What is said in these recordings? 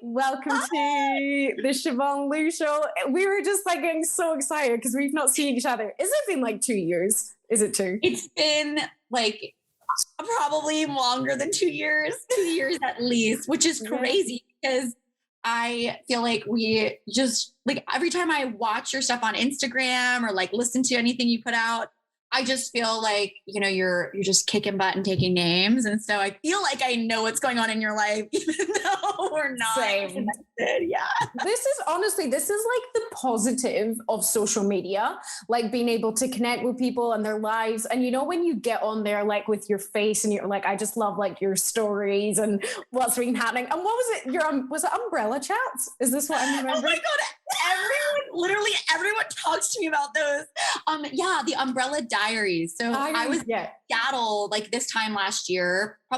Welcome to the Siobhan Lou Show. We were just like getting so excited because we've not seen each other. Has it been like 2 years? Is it 2? It's been like probably longer than 2 years, 2 years at least, which is crazy because I feel like we just like every time I watch your stuff on Instagram or like listen to anything you put out, I just feel like, you know, you're just kicking butt and taking names. And so I feel like I know what's going on in your life, even though we're not connected. Yeah. This is honestly, this is like the positive of social media, like being able to connect with people and their lives. And you know, when you get on there, like with your face and you're like, I just love like your stories and what's been happening. And what was it? Was it Umbrella Chats? Is this what I'm remembering? Oh my God. Literally everyone talks to me about those. The Umbrella Diaries. So I was in Seattle like this time last year, I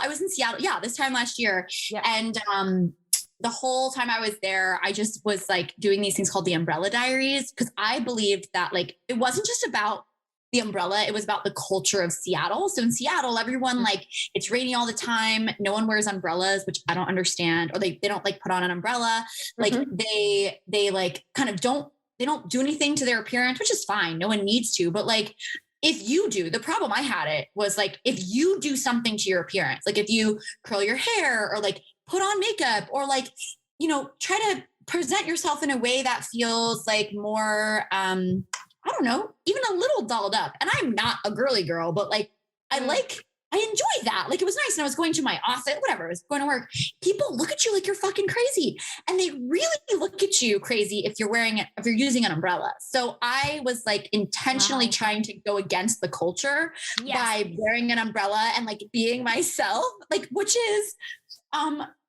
was in Seattle. Yeah. This time last year. Yeah. And, the whole time I was there, I just was like doing these things called the Umbrella Diaries. Cause I believed that like, it wasn't just about the umbrella. It was about the culture of Seattle. So in Seattle, everyone like it's rainy all the time. No one wears umbrellas, which I don't understand. Or they don't like put on an umbrella. Like they like kind of they don't do anything to their appearance, which is fine. No one needs to, but like, if you do, the problem I had it was like, if you do something to your appearance, like if you curl your hair or like put on makeup or like, you know, try to present yourself in a way that feels like more, I don't know, even a little dolled up. And I'm not a girly girl, but like, I enjoy that. Like it was nice. And I was going to my office, whatever, I was going to work. People look at you like you're fucking crazy. And they really look at you crazy if you're using an umbrella. So I was like intentionally trying to go against the culture by wearing an umbrella and like being myself, like, which is,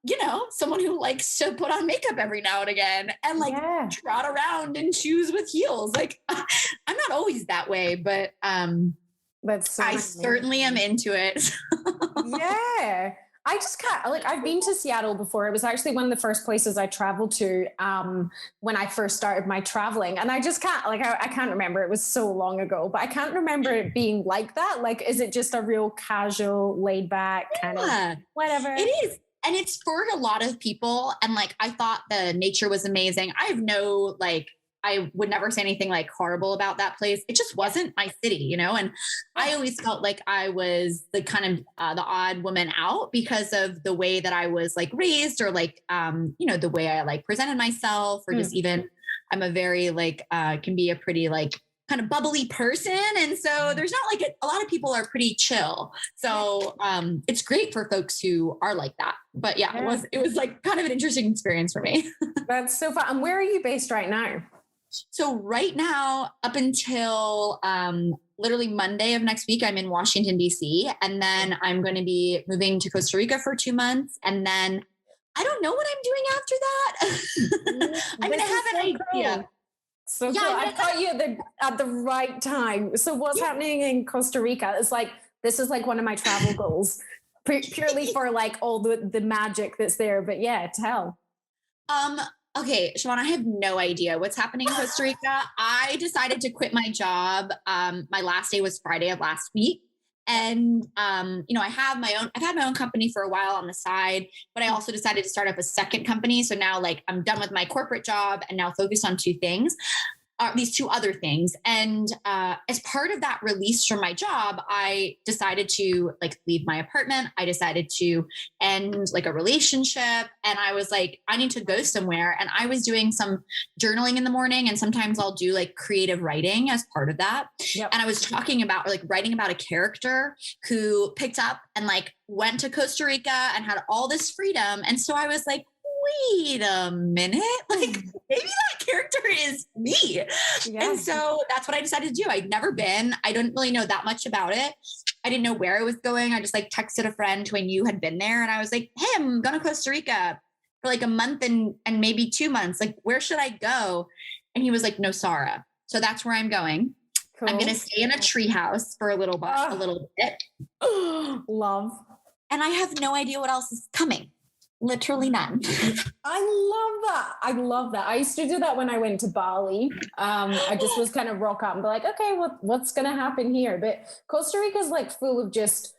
you know, someone who likes to put on makeup every now and again and like trot around in shoes with heels. Like I'm not always that way, but I certainly am into it. Yeah. I just can't, like, I've been to Seattle before. It was actually one of the first places I traveled to when I first started my traveling. And I just can't, like, I can't remember. It was so long ago, but I can't remember it being like that. Like, is it just a real casual, laid back kind of whatever? It is. And it's for a lot of people. And like, I thought the nature was amazing. I would never say anything like horrible about that place. It just wasn't my city, you know? And I always felt like I was the kind of the odd woman out because of the way that I was like raised or like, you know, the way I like presented myself or just even I'm a very like, can be a pretty like kind of bubbly person. And so there's not like a lot of people are pretty chill. So it's great for folks who are like that. But it was like kind of an interesting experience for me. That's so fun. And where are you based right now? So right now, up until literally Monday of next week, I'm in Washington, D.C. And then I'm going to be moving to Costa Rica for 2 months. And then I don't know what I'm doing after that. I'm going to have an idea. Cool. So cool. I caught you at the right time. So what's happening in Costa Rica? It's like, this is like one of my travel goals purely for like all the magic that's there. But yeah, tell. Okay, Siobhan, I have no idea what's happening in Costa Rica. I decided to quit my job. My last day was Friday of last week. And, you know, I've had my own company for a while on the side, but I also decided to start up a second company. So now like I'm done with my corporate job and now focused on these 2 other things. And as part of that release from my job, I decided to like leave my apartment. I decided to end like a relationship. And I was like, I need to go somewhere. And I was doing some journaling in the morning. And sometimes I'll do like creative writing as part of that. Yep. And I was talking about like writing about a character who picked up and like went to Costa Rica and had all this freedom. And so I was like, wait a minute, like maybe that character is me. Yeah. And so that's what I decided to do. I'd never been, I didn't really know that much about it. I didn't know where I was going. I just like texted a friend who I knew had been there. And I was like, hey, I'm going to Costa Rica for like a month and maybe 2 months. Like, where should I go? And he was like, no, Sarah. So that's where I'm going. Cool. I'm going to stay in a treehouse for a little bit. Love. And I have no idea what else is coming. Literally none. I love that. I used to do that when I went to Bali. I just was kind of rock up and be like, okay, what's going to happen here? But Costa Rica is like full of just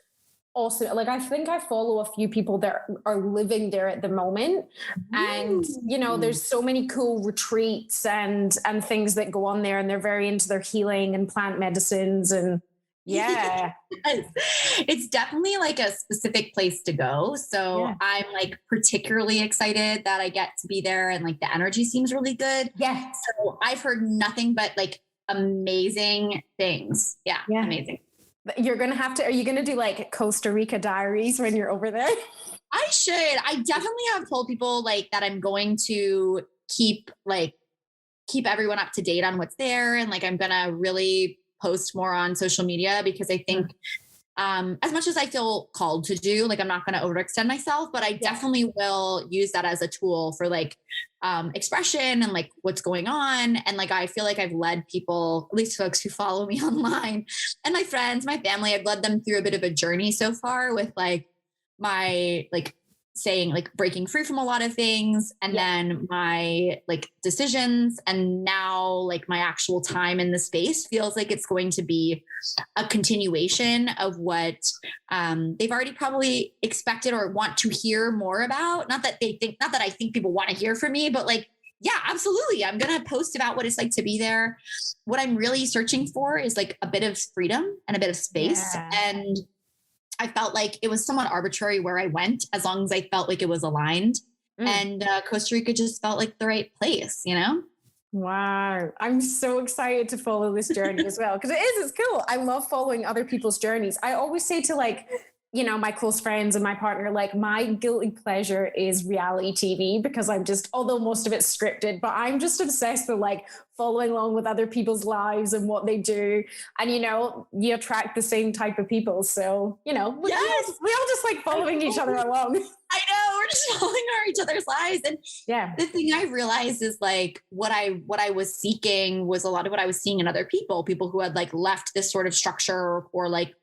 awesome. Like, I think I follow a few people that are living there at the moment. And, you know, there's so many cool retreats and things that go on there, and they're very into their healing and plant medicines. And yeah. It's definitely like a specific place to go. So Yeah. I'm like particularly excited that I get to be there, and like the energy seems really good. Yeah. So I've heard nothing but like amazing things. Yeah. Amazing. You're going to have to, are you going to do like Costa Rica diaries when you're over there? I should. I definitely have told people like that I'm going to keep everyone up to date on what's there. And like, I'm going to really post more on social media, because I think as much as I feel called to do, like, I'm not going to overextend myself, but I definitely will use that as a tool for like expression and like what's going on. And like, I feel like I've led people, at least folks who follow me online and my friends, my family, I've led them through a bit of a journey so far with like my like saying like breaking free from a lot of things, and then my like decisions, and now like my actual time in the space feels like it's going to be a continuation of what they've already probably expected or want to hear more about. Not that I think people want to hear from me, but like, yeah, absolutely. I'm going to post about what it's like to be there. What I'm really searching for is like a bit of freedom and a bit of space. And I felt like it was somewhat arbitrary where I went, as long as I felt like it was aligned. And Costa Rica just felt like the right place, you know? Wow. I'm so excited to follow this journey as well. Because it's cool. I love following other people's journeys. I always say to like, you know, my close friends and my partner, like, my guilty pleasure is reality TV, because I'm just, although most of it's scripted, but I'm just obsessed with like following along with other people's lives and what they do. And, you know, you attract the same type of people. So, you know, we all just like following each other along. I know, we're just following each other's lives. And the thing I realized is like what I was seeking was a lot of what I was seeing in other people who had like left this sort of structure or like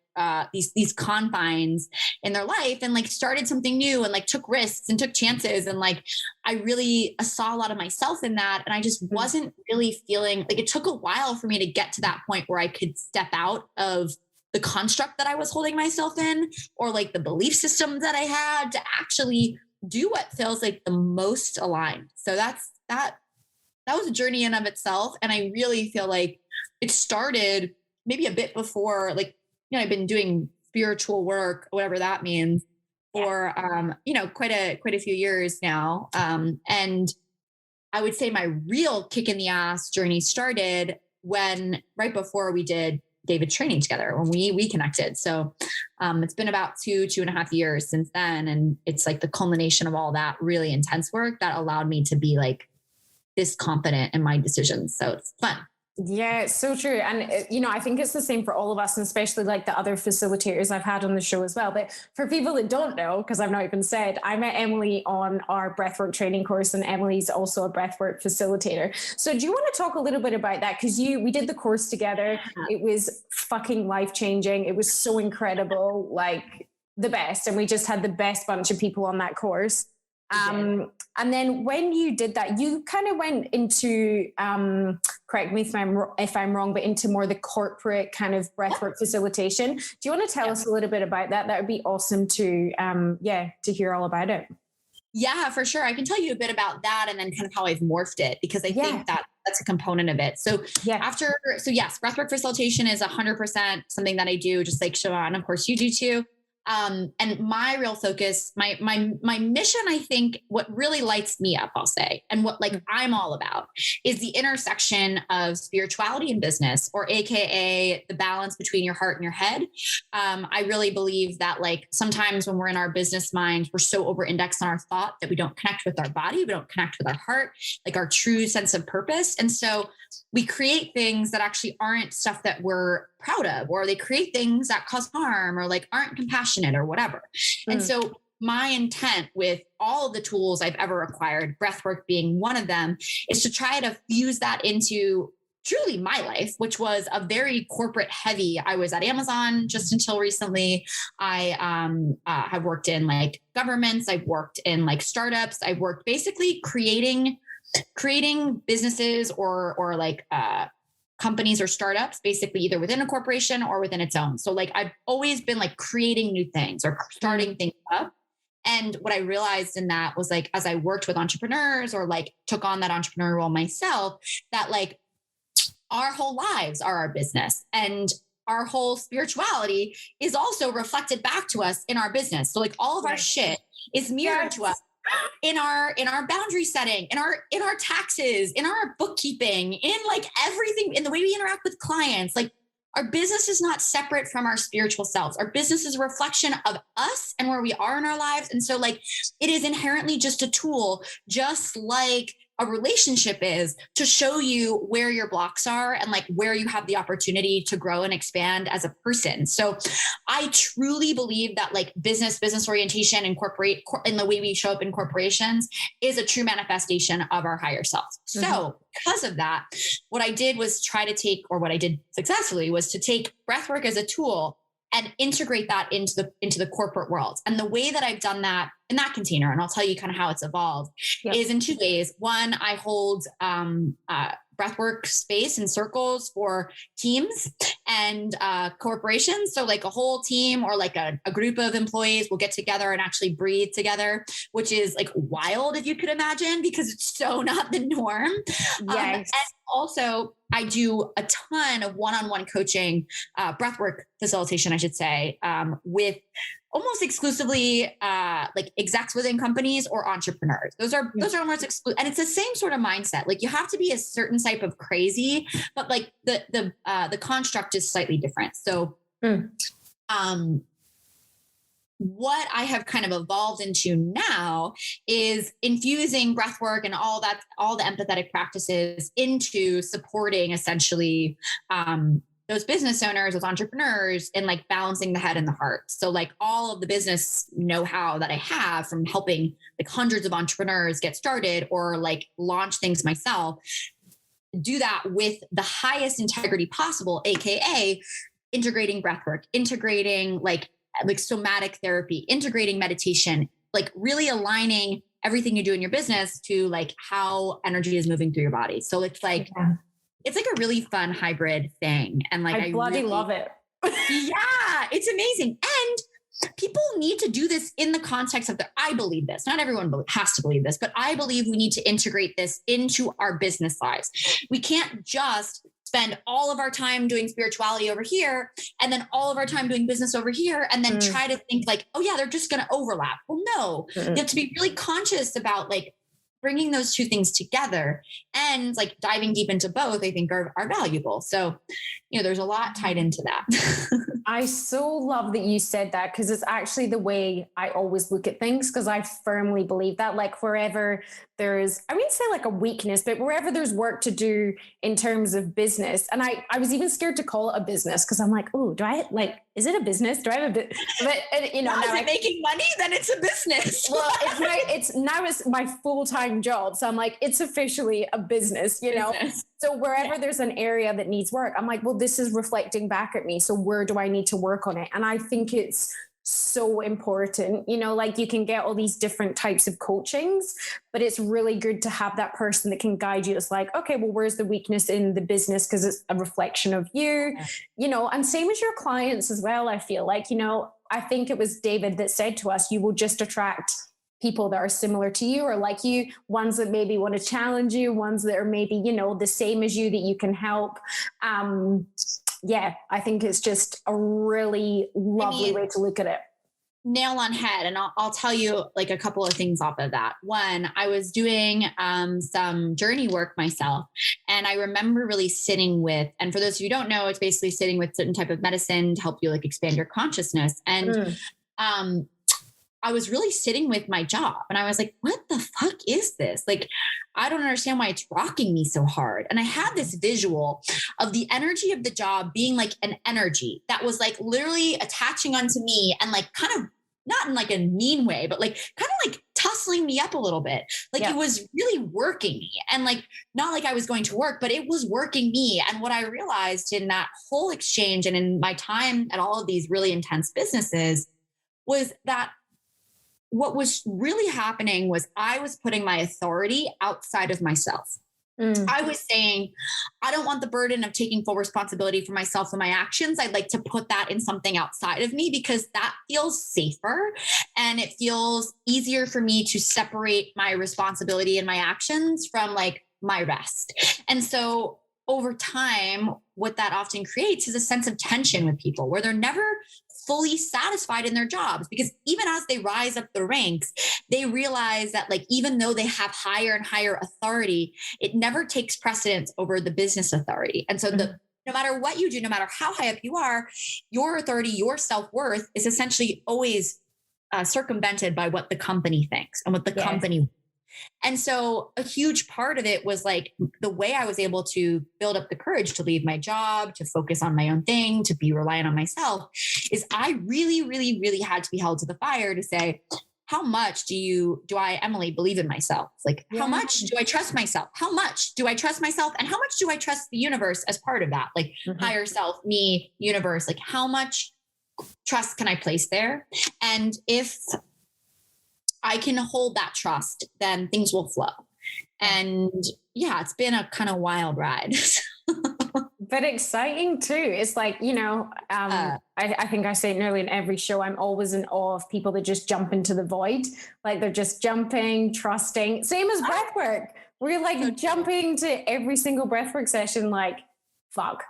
these confines in their life, and like started something new, and like took risks and took chances. And like, I really saw a lot of myself in that. And I just wasn't really feeling like, it took a while for me to get to that point where I could step out of the construct that I was holding myself in, or like the belief systems that I had, to actually do what feels like the most aligned. So that was a journey in of itself. And I really feel like it started maybe a bit before, like, you know, I've been doing spiritual work, whatever that means, for, you know, quite a few years now. And I would say my real kick in the ass journey started right before we did David's training together, when we connected. So it's been about 2.5 years since then. And it's like the culmination of all that really intense work that allowed me to be like this confident in my decisions. So it's fun. Yeah, it's so true. And, you know, I think it's the same for all of us, and especially like the other facilitators I've had on the show as well. But for people that don't know, because I've not even said, I met Emily on our breathwork training course, and Emily's also a breathwork facilitator. So do you want to talk a little bit about that? Because we did the course together. It was fucking life-changing. It was so incredible, like the best. And we just had the best bunch of people on that course. And then when you did that, you kind of went into, correct me if I'm wrong, but into more the corporate kind of breathwork facilitation. Do you want to tell us a little bit about that? That would be awesome to hear all about it. Yeah, for sure. I can tell you a bit about that, and then kind of how I've morphed it, because I think that's a component of it. So yes, breathwork facilitation is 100% something that I do, just like Siobhan. Of course, you do too. And my real focus, my mission, I think what really lights me up, I'll say, and what like I'm all about, is the intersection of spirituality and business, or AKA the balance between your heart and your head. I really believe that like sometimes when we're in our business mind, we're so over indexed on our thought that we don't connect with our body. We don't connect with our heart, like our true sense of purpose. And so we create things that actually aren't stuff that we're proud of, or they create things that cause harm, or like aren't compassionate or whatever. And so my intent with all of the tools I've ever acquired, breathwork being one of them, is to try to fuse that into truly my life, which was a very corporate heavy. I was at Amazon just until recently. I have worked in like governments. I've worked in like startups. I've worked basically creating businesses or like companies or startups, basically either within a corporation or within its own. So like I've always been like creating new things or starting things up. And what I realized in that was like, as I worked with entrepreneurs or like took on that entrepreneur role myself, that like our whole lives are our business, and our whole spirituality is also reflected back to us in our business. So like all of our shit is mirrored to us in our boundary setting, in our taxes, in our bookkeeping, in like everything, in the way we interact with clients. Like our business is not separate from our spiritual selves. Our business is a reflection of us and where we are in our lives. And so like it is inherently just a tool, just like a relationship is, to show you where your blocks are and like where you have the opportunity to grow and expand as a person. So I truly believe that like business orientation and in the way we show up in corporations is a true manifestation of our higher selves. So because of that, what I did was what I did successfully was to take breathwork as a tool and integrate that into the corporate world. And the way that I've done that in that container, and I'll tell you kind of how it's evolved, is in two ways. One, I hold breathwork space and circles for teams and corporations. So like a whole team or like a group of employees will get together and actually breathe together, which is like wild, if you could imagine, because it's so not the norm. And also I do a ton of one-on-one coaching, breathwork facilitation, I should say, with almost exclusively like execs within companies or entrepreneurs. Those are almost exclusive, and it's the same sort of mindset. Like you have to be a certain type of crazy, but like the construct is slightly different. So, what I have kind of evolved into now is infusing breathwork and all the empathetic practices into supporting essentially those business owners, those entrepreneurs, and like balancing the head and the heart. So like all of the business know-how that I have from helping like hundreds of entrepreneurs get started or like launch things myself, do that with the highest integrity possible, AKA integrating breathwork, integrating like somatic therapy, integrating meditation, like really aligning everything you do in your business to like how energy is moving through your body. So it's like, it's like a really fun hybrid thing. And like, I bloody really love it. Yeah, it's amazing. And people need to do this in the context of I believe this. Not everyone has to believe this, but I believe we need to integrate this into our business lives. We can't just spend all of our time doing spirituality over here and then all of our time doing business over here and then try to think like, oh yeah, they're just going to overlap. Well, no, you have to be really conscious about like bringing those two things together, and like diving deep into both, I think are valuable. So, you know, there's a lot tied into that. I so love that you said that, because it's actually the way I always look at things, because I firmly believe that like wherever there's, I wouldn't say like a weakness, but wherever there's work to do in terms of business. And I was even scared to call it a business because I'm like, oh, do I like, is it a business? Do I have a bit? But you know, now is it making money? Then it's a business. Well, it's my full-time job. So I'm like, it's officially a business, you know? So wherever there's an area that needs work, I'm like, well, this is reflecting back at me. So where do I need to work on it? And I think it's so important, you know, like you can get all these different types of coachings, but it's really good to have that person that can guide you. It's like, okay, well, where's the weakness in the business? Because it's a reflection of you, you know, and same as your clients as well. I feel like, you know, I think it was David that said to us, you will just attract people that are similar to you or like you, ones that maybe want to challenge you, ones that are maybe, you know, the same as you that you can help. Yeah, I think it's just a really lovely way to look at it. Nail on head. And I'll tell you like a couple of things off of that. One, I was doing some journey work myself. And I remember really sitting with, and for those of you who don't know, it's basically sitting with certain type of medicine to help you like expand your consciousness. And I was really sitting with my job and I was like, what the fuck is this? Like, I don't understand why it's rocking me so hard. And I had this visual of the energy of the job being like an energy that was like literally attaching onto me and like kind of not in like a mean way, but like kind of like tussling me up a little bit. Like it was really working me, and like, not like I was going to work, but it was working me. And what I realized in that whole exchange and in my time at all of these really intense businesses was that what was really happening was I was putting my authority outside of myself. I was saying, I don't want the burden of taking full responsibility for myself and my actions. I'd like to put that in something outside of me because that feels safer and it feels easier for me to separate my responsibility and my actions from like my rest. And so over time, what that often creates is a sense of tension with people where they're never fully satisfied in their jobs, because even as they rise up the ranks, they realize that like, even though they have higher and higher authority, it never takes precedence over the business authority. And so no matter what you do, no matter how high up you are, your authority, your self-worth is essentially always circumvented by what the company thinks and what the company. And so a huge part of it was like the way I was able to build up the courage to leave my job, to focus on my own thing, to be reliant on myself is I really, really, really had to be held to the fire to say, how much do I, Emily, believe in myself? Like, how much do I trust myself? How much do I trust myself? And how much do I trust the universe as part of that? Like higher self, me, universe, like how much trust can I place there? And if I can hold that trust, then things will flow. And yeah, it's been a kind of wild ride. But exciting too. It's like, I think I say it nearly in every show, I'm always in awe of people that just jump into the void. Like they're just jumping, trusting. Same as breathwork. We're like jumping to every single breathwork session, like, fuck.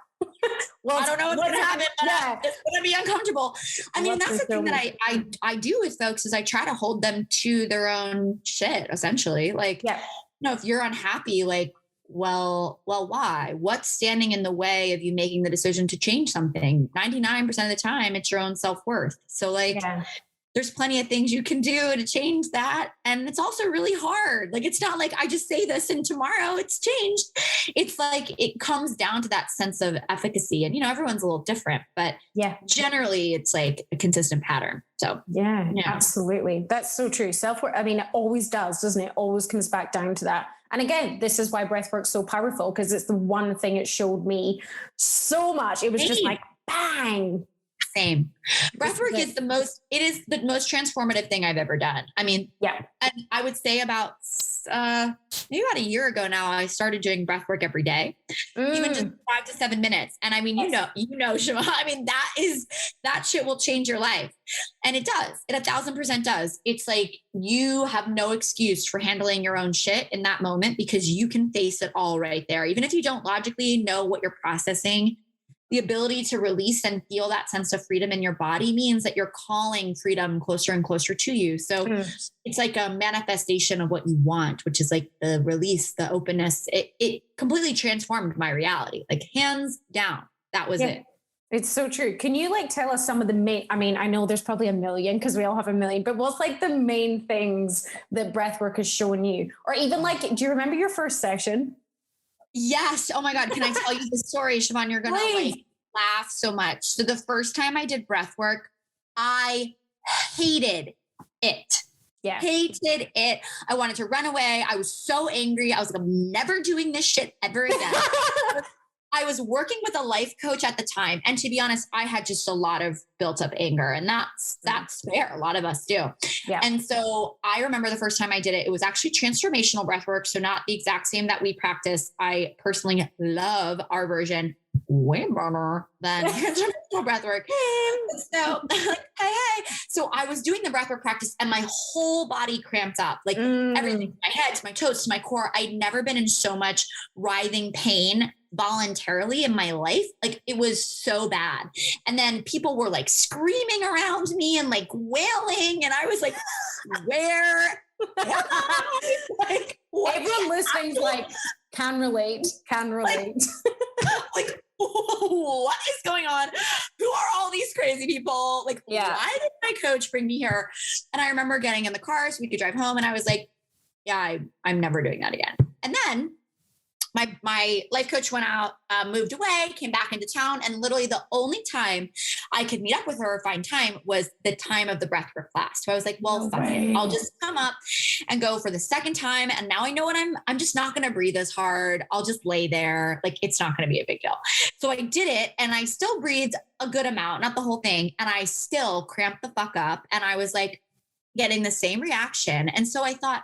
Well, I don't know what's going to happen, but it's going to be uncomfortable. I mean, that's the thing that I do with folks is I try to hold them to their own shit, essentially. Like, if you're unhappy, like, well, why? What's standing in the way of you making the decision to change something? 99% of the time, it's your own self-worth. So like, there's plenty of things you can do to change that. And it's also really hard. Like, it's not like I just say this and tomorrow it's changed. It's like, it comes down to that sense of efficacy. And, everyone's a little different, but generally it's like a consistent pattern. So yeah, absolutely. That's so true. Self-worth, I mean, it always does, doesn't it? Always comes back down to that. And again, this is why breathwork's so powerful, because it's the one thing it showed me so much. It was just like, bang. Same. Breathwork is the most transformative thing I've ever done. I mean, and I would say about maybe about a year ago now, I started doing breathwork every day, even just 5 to 7 minutes. And I mean, Siobhan, I mean, that shit will change your life. And it does. It 1,000% does. It's like, you have no excuse for handling your own shit in that moment because you can face it all right there. Even if you don't logically know what you're processing, the ability to release and feel that sense of freedom in your body means that you're calling freedom closer and closer to you. So it's like a manifestation of what you want, which is like the release, the openness. It completely transformed my reality, like hands down. That was it. It's so true. Can you like tell us some of the main, I mean, I know there's probably a million because we all have a million, but what's like the main things that breathwork has shown you? Or even like, do you remember your first session? Yes. Oh my God. Can I tell you the story, Siobhan? You're going to like laugh so much. So the first time I did breath work, I hated it. Yeah. Hated it. I wanted to run away. I was so angry. I was like, I'm never doing this shit ever again. I was working with a life coach at the time. And to be honest, I had just a lot of built up anger, and that's fair. A lot of us do. Yeah. And so I remember the first time I did it, it was actually transformational breath work. So not the exact same that we practice. I personally love our version way better than transformational breath work. So hey. So I was doing the breath work practice and my whole body cramped up, like everything, my head to my toes to my core. I'd never been in so much writhing pain voluntarily in my life. Like, it was so bad. And then people were like screaming around me and like wailing. And I was like, where? Like, everyone listening's like, can relate. Like, what is going on? Who are all these crazy people? Like, why did my coach bring me here? And I remember getting in the car so we could drive home. And I was like, I'm never doing that again. And then my life coach went out, moved away, came back into town. And literally the only time I could meet up with her or find time was the time of the breathwork class. So I was like, well, fuck it. I'll just come up and go for the second time. And now I know what I'm just not going to breathe as hard. I'll just lay there. Like, it's not going to be a big deal. So I did it, and I still breathed a good amount, not the whole thing. And I still cramped the fuck up. And I was like getting the same reaction. And so I thought,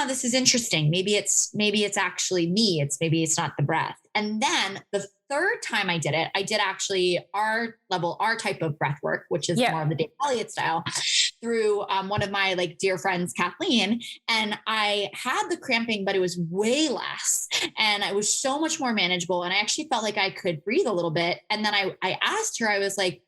this is interesting. Maybe it's actually me. Maybe it's not the breath. And then the third time I did actually our type of breath work, which is more of the Dave Elliott style, through one of my like dear friends, Kathleen. And I had the cramping, but it was way less. And it was so much more manageable. And I actually felt like I could breathe a little bit. And then I asked her, I was like,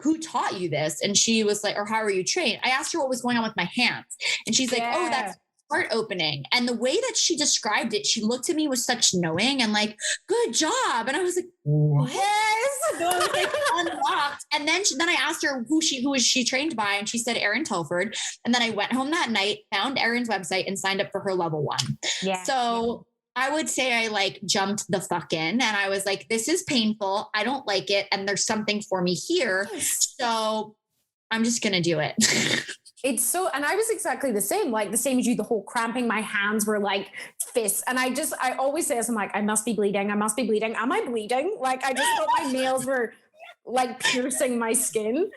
who taught you this? And she was like, or how are you trained? I asked her what was going on with my hands. And she's like, oh, that's heart opening. And the way that she described it, she looked at me with such knowing and like, good job. And I was like, what? Yes. So I was like unlocked. And then I asked her who was she trained by? And she said, Erin Telford. And then I went home that night, found Erin's website and signed up for her level 1. Yeah. So I would say I like jumped the fuck in and I was like, this is painful. I don't like it. And there's something for me here. So I'm just going to do it. It's so, and I was exactly the same as you, the whole cramping, my hands were like fists. And I always say this, I'm like, I must be bleeding. Am I bleeding? Like, I just thought my nails were like piercing my skin,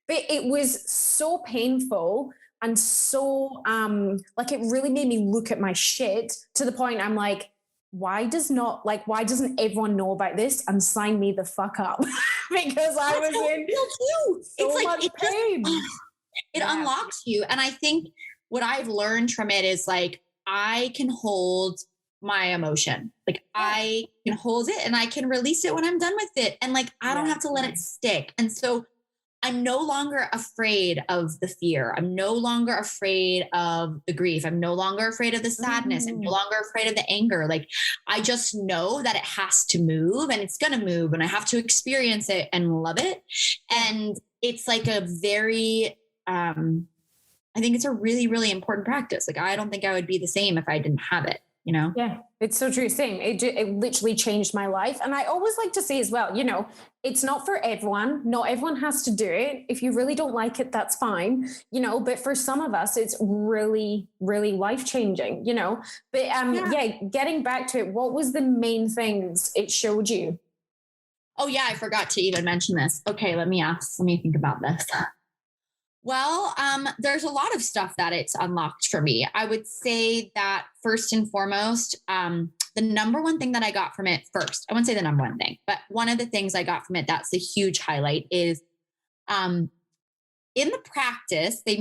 but it was so painful. And so, like, it really made me look at my shit to the point I'm like, why doesn't everyone know about this and sign me the fuck up? Because I was in so much pain. It unlocks you. And I think what I've learned from it is like, I can hold my emotion. Like I can hold it and I can release it when I'm done with it. And like, I don't have to let it stick. And so I'm no longer afraid of the fear. I'm no longer afraid of the grief. I'm no longer afraid of the sadness. I'm no longer afraid of the anger. Like I just know that it has to move and it's going to move and I have to experience it and love it. And it's like a very, I think it's a really, really important practice. Like, I don't think I would be the same if I didn't have it, you know? Yeah, it's so true. Same. It literally changed my life. And I always like to say as well, you know, it's not for everyone. Not everyone has to do it. If you really don't like it, that's fine, you know, but for some of us, it's really, really life-changing, you know? But getting back to it, what was the main things it showed you? Oh yeah, I forgot to even mention this. Okay, let me think about this. Well, there's a lot of stuff that it's unlocked for me. I would say that first and foremost, the number one thing that I got from it first, I wouldn't say the number one thing, but one of the things I got from it, that's a huge highlight is, in the practice, but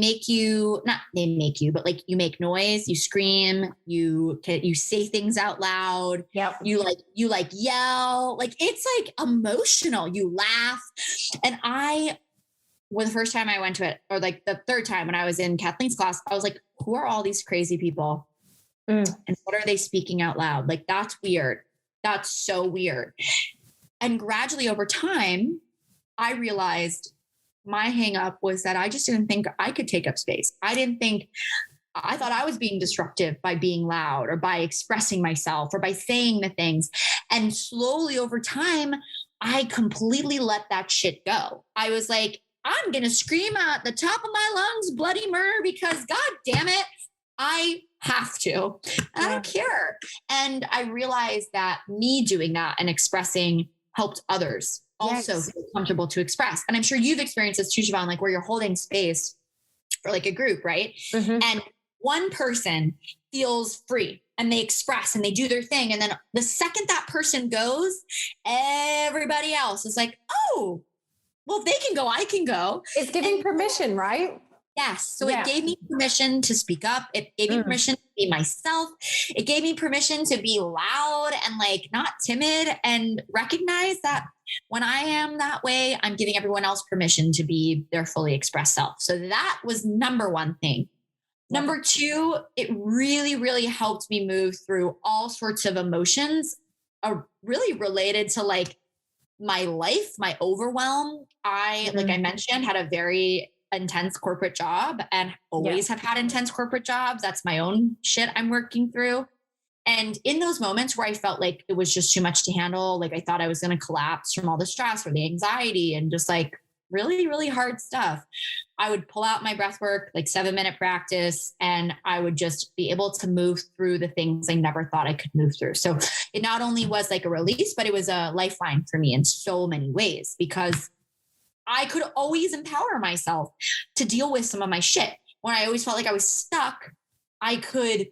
like you make noise, you scream, you say things out loud. Yep. You yell, like it's like emotional, you laugh. And the first time I went to it, or like the third time when I was in Kathleen's class, I was like, who are all these crazy people? And what are they speaking out loud? Like, that's weird. That's so weird. And gradually over time, I realized my hang up was that I just didn't think I could take up space. I thought I was being disruptive by being loud or by expressing myself or by saying the things. And slowly over time, I completely let that shit go. I was like, I'm going to scream at the top of my lungs, bloody murder, because God damn it, I have to. And I don't care. And I realized that me doing that and expressing helped others also feel comfortable to express. And I'm sure you've experienced this too, Siobhan, like where you're holding space for like a group, right? Mm-hmm. And one person feels free and they express and they do their thing. And then the second that person goes, everybody else is like, oh, well, if they can go, I can go. It's giving permission, right? Yes. So it gave me permission to speak up. It gave me permission to be myself. It gave me permission to be loud and like not timid, and recognize that when I am that way, I'm giving everyone else permission to be their fully expressed self. So that was number one thing. Number two, it really, really helped me move through all sorts of emotions, really related to like my life, my overwhelm. Like I mentioned, had a very intense corporate job and always have had intense corporate jobs. That's my own shit I'm working through. And in those moments where I felt like it was just too much to handle, like I thought I was going to collapse from all the stress or the anxiety and just like really, really hard stuff, I would pull out my breathwork, like 7-minute practice, and I would just be able to move through the things I never thought I could move through. So it not only was like a release, but it was a lifeline for me in so many ways, because I could always empower myself to deal with some of my shit. When I always felt like I was stuck, I could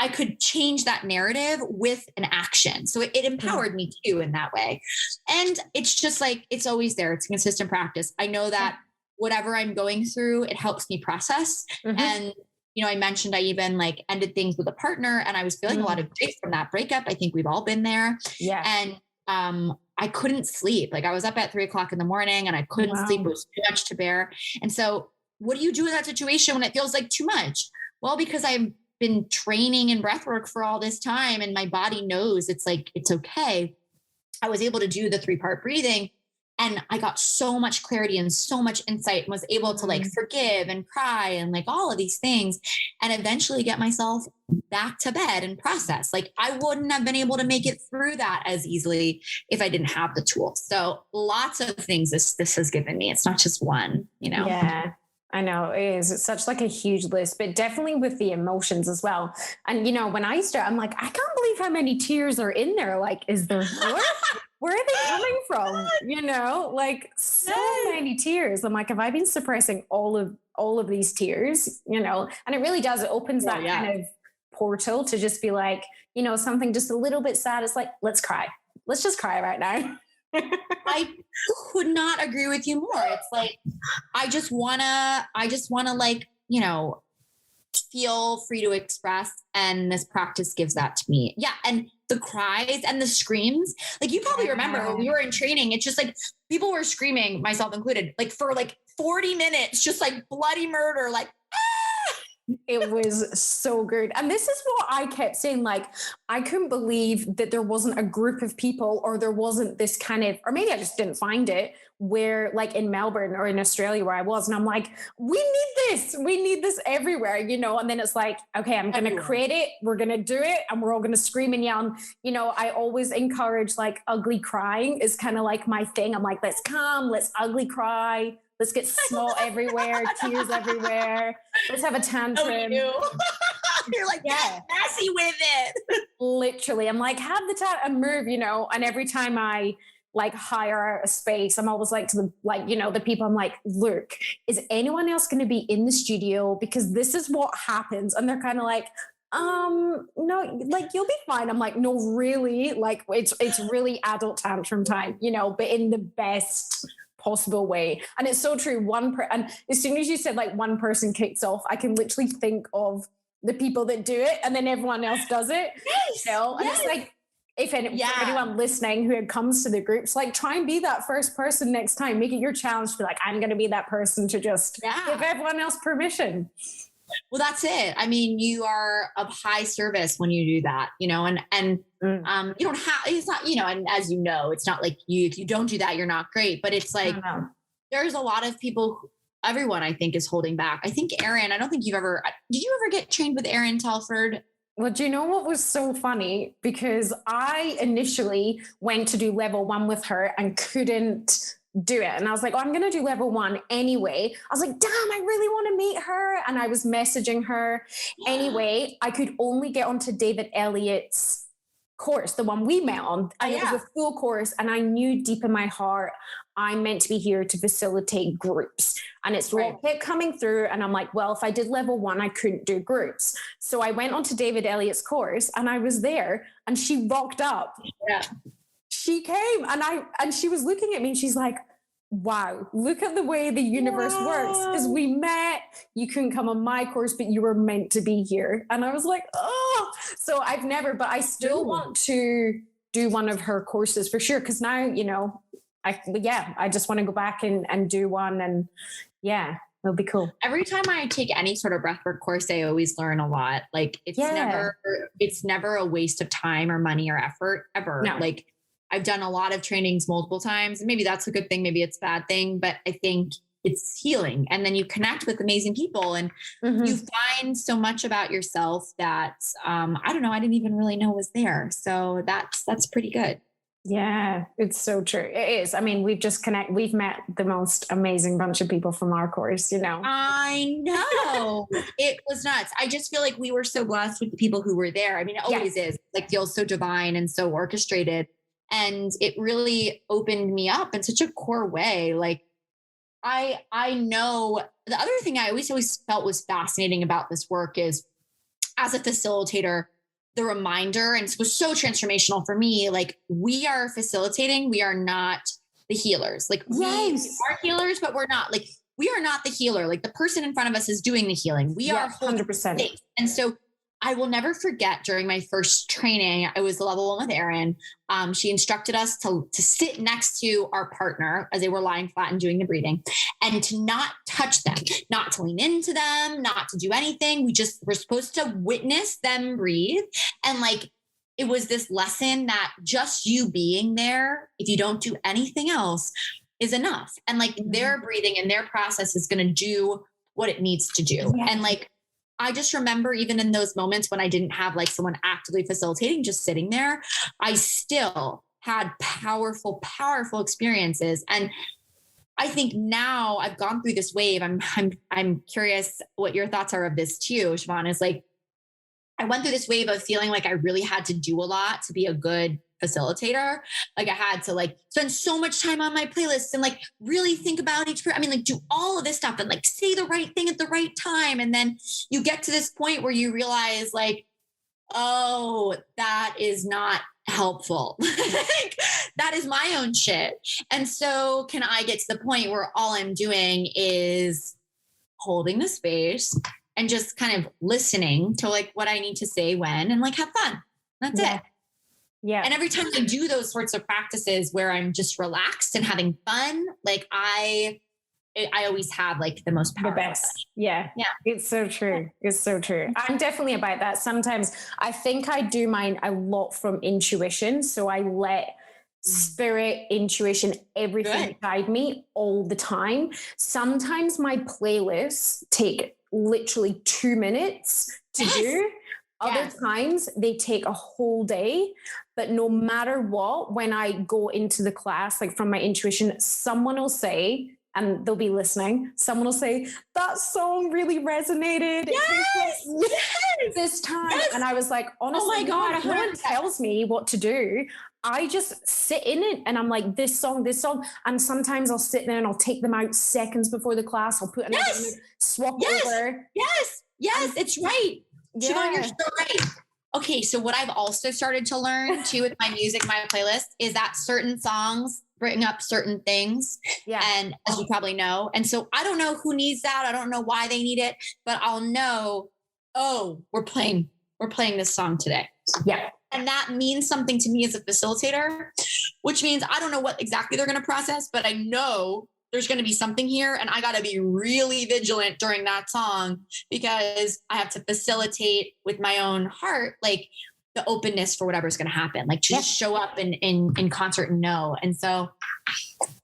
I could change that narrative with an action. So it empowered me too in that way. And it's just like, it's always there. It's consistent practice. I know that whatever I'm going through, it helps me process. And, you know, I mentioned I even like ended things with a partner and I was feeling a lot of grief from that breakup. I think we've all been there. Yeah. And I couldn't sleep. Like I was up at 3:00 in the morning and I couldn't sleep. It was too much to bear. And so what do you do in that situation when it feels like too much? Well, because I've been training in breathwork for all this time and my body knows it's like, it's okay. I was able to do the 3-part breathing and I got so much clarity and so much insight and was able to like forgive and cry and like all of these things and eventually get myself back to bed and process. Like I wouldn't have been able to make it through that as easily if I didn't have the tools. So lots of things this has given me. It's not just one, you know? Yeah. I know it is. It's such like a huge list, but definitely with the emotions as well. And, you know, when I start, I'm like, I can't believe how many tears are in there. Like, is there more? Where are they coming from? You know, like so many tears. I'm like, have I been suppressing all of these tears? You know, and it really does. It opens that kind of portal to just be like, you know, something just a little bit sad. It's like, let's cry. Let's just cry right now. I could not agree with you more. It's like, I just wanna like, you know, feel free to express. And this practice gives that to me. Yeah. And the cries and the screams, like you probably remember when we were in training, it's just like people were screaming, myself included, like for like 40 minutes, just like bloody murder, like, it was so good. And this is what I kept saying, like, I couldn't believe that there wasn't a group of people or there wasn't this kind of, or maybe I just didn't find it, where like in Melbourne or in Australia where I was. And I'm like, we need this everywhere, you know? And then it's like, okay, I'm going to create it. We're going to do it. And we're all going to scream and yell. And, you know, I always encourage like ugly crying is kind of like my thing. I'm like, let's ugly cry. Let's get snot everywhere, tears everywhere. Let's have a tantrum. You're like, messy with it. Literally. I'm like, have the time and move, you know. And every time I like hire a space, I'm always like to the, like, you know, the people, I'm like, look, is anyone else going to be in the studio? Because this is what happens. And they're kind of like, no, like you'll be fine. I'm like, no, really? Like it's really adult tantrum time, you know, but in the best possible way. And it's so true. And as soon as you said like one person kicks off, I can literally think of the people that do it and then everyone else does it. Yes, you know? And it's like, if anyone listening who comes to the groups, like try and be that first person next time. Make it your challenge to be like, I'm going to be that person to just give everyone else permission. Well, that's it. I mean, you are of high service when you do that, you know, and you don't have, it's not, you know, and as you know, it's not like if you don't do that, you're not great, but it's like, there's a lot of people, everyone I think is holding back. I think Erin, I don't think did you ever get trained with Erin Telford? Well, do you know what was so funny? Because I initially went to do level 1 with her and couldn't do it. And I was like, oh, I'm going to do level 1 anyway. I was like, damn, I really want to meet her. And I was messaging her. Anyway, I could only get onto David Elliott's course, the one we met on. And it was a full course. And I knew deep in my heart, I'm meant to be here to facilitate groups. And it's what kept coming through. And I'm like, well, if I did level 1, I couldn't do groups. So I went onto David Elliott's course and I was there and she rocked up. Yeah. She came and she was looking at me and she's like, wow, look at the way the universe works. Because we met, you couldn't come on my course, but you were meant to be here. And I was like, oh, so but I still want to do one of her courses for sure. Because now, you know, I just want to go back and do one. And it'll be cool. Every time I take any sort of breathwork course, I always learn a lot. Like it's never a waste of time or money or effort ever. No. Like I've done a lot of trainings multiple times. Maybe that's a good thing. Maybe it's a bad thing, but I think it's healing. And then you connect with amazing people and you find so much about yourself that, I don't know, I didn't even really know was there. So that's pretty good. Yeah, it's so true. It is. I mean, we've met the most amazing bunch of people from our course, you know. I know. It was nuts. I just feel like we were so blessed with the people who were there. I mean, it always is, like feels so divine and so orchestrated. And it really opened me up in such a core way. Like I know the other thing I always felt was fascinating about this work is as a facilitator, the reminder, and it was so transformational for me, like we are facilitating, we are not the healers. Like we are healers, but we're not, like, we are not the healer. Like the person in front of us is doing the healing. We are 100%. Space. And so I will never forget during my first training, I was level 1 with Erin. She instructed us to sit next to our partner as they were lying flat and doing the breathing, and to not touch them, not to lean into them, not to do anything. We're supposed to witness them breathe. And like, it was this lesson that just you being there, if you don't do anything else, is enough. And like their breathing and their process is going to do what it needs to do. Yeah. And like, I just remember even in those moments when I didn't have like someone actively facilitating, just sitting there, I still had powerful, powerful experiences. And I think now I've gone through this wave. I'm curious what your thoughts are of this too, Siobhan, is like, I went through this wave of feeling like I really had to do a lot to be a good facilitator. Like I had to like spend so much time on my playlists and like really think about like do all of this stuff and like say the right thing at the right time. And then you get to this point where you realize like, oh, that is not helpful. Like, that is my own shit. And so can I get to the point where all I'm doing is holding the space and just kind of listening to like what I need to say when, and like have fun. That's it. Yeah. And every time I do those sorts of practices where I'm just relaxed and having fun, like I always have like the most powerful. The best. Yeah. It's so true. It's so true. I'm definitely about that. Sometimes I think I do mine a lot from intuition. So I let spirit, intuition, everything guide me all the time. Sometimes my playlists take literally 2 minutes to do. Other times they take a whole day, but no matter what, when I go into the class, like from my intuition, someone will say, and they'll be listening, someone will say, that song really resonated. Yes. This time. Yes. And I was like, honestly, oh my God, no one tells me what to do. I just sit in it and I'm like, this song. And sometimes I'll sit there and I'll take them out seconds before the class. I'll put another swap over. Yes, it's right. Yeah. Siobhan, you're so right. Okay, so what I've also started to learn too with my music, my playlist, is that certain songs bring up certain things. Yeah. And as you probably know. And so I don't know who needs that. I don't know why they need it, but I'll know, oh, we're playing this song today. Yeah. And that means something to me as a facilitator, which means I don't know what exactly they're going to process, but I know there's going to be something here, and I got to be really vigilant during that song because I have to facilitate with my own heart, like the openness for whatever's going to happen, like to just show up in concert and know. And so,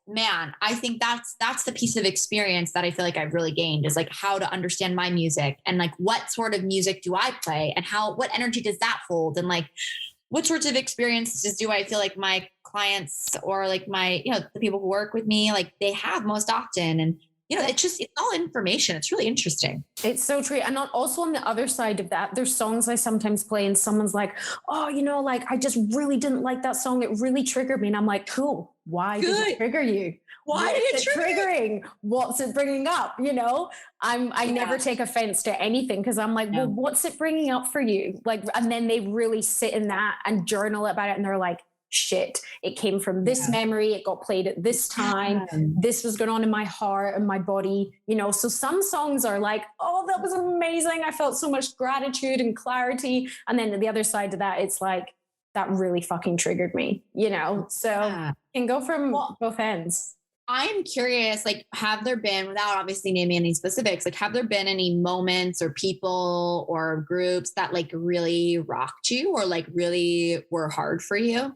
man, I think that's the piece of experience that I feel like I've really gained, is like how to understand my music and like what sort of music do I play and what energy does that hold? And like, what sorts of experiences do I feel like my clients or like my, the people who work with me, like they have most often. And, it's all information. It's really interesting. It's so true. And also on the other side of that, there's songs I sometimes play and someone's like, oh, like I just really didn't like that song. It really triggered me. And I'm like, cool. Why did it trigger you? Why did it triggering? What's it bringing up? I never take offense to anything because I'm like, well, what's it bringing up for you? Like, and then they really sit in that and journal about it. And they're like, shit, it came from this memory. It got played at this time. This was going on in my heart and my body, so some songs are like, oh, that was amazing. I felt so much gratitude and clarity. And then the other side of that, it's like, that really fucking triggered me, so can go from both ends. I'm curious, like, have there been, without obviously naming any specifics, like, have there been any moments or people or groups that like really rocked you or like really were hard for you?